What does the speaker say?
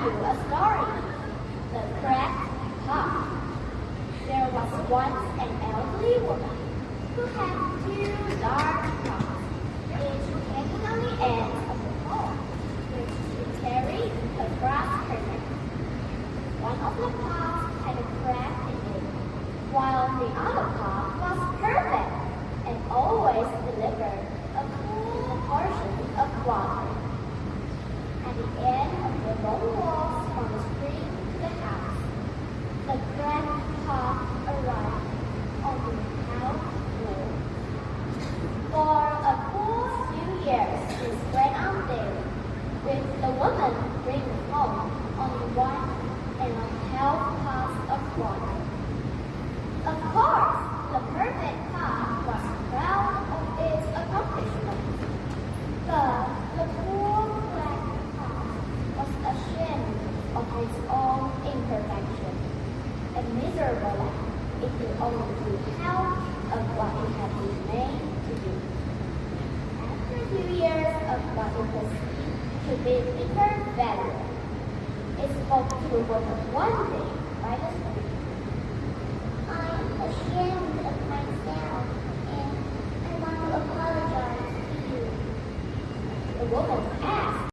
you a story. The Cracked Pot. There was once an elderly woman who had two dark pots, each hanging on the end of the pole, which she carried across her neck. One of the pots had a crack in it, while the other pot was perfect and always delivered a full portion of water. At the end of the long walks from the street to the house, the cracked pot arrived on the house floor. For a full few years, this went on daily, with the woman bringing home only 1.5 pots of water. Of course, the perfect pot was proud of its accomplishment, but the poor cracked pot was ashamed of its own imperfection, and miserable it could only do half of what it had been made to do. After a few years of what it perceived to be bigger value, it spoke to the woman one day by the street. "I'm ashamed of myself, and I want to apologize to you." The woman asked,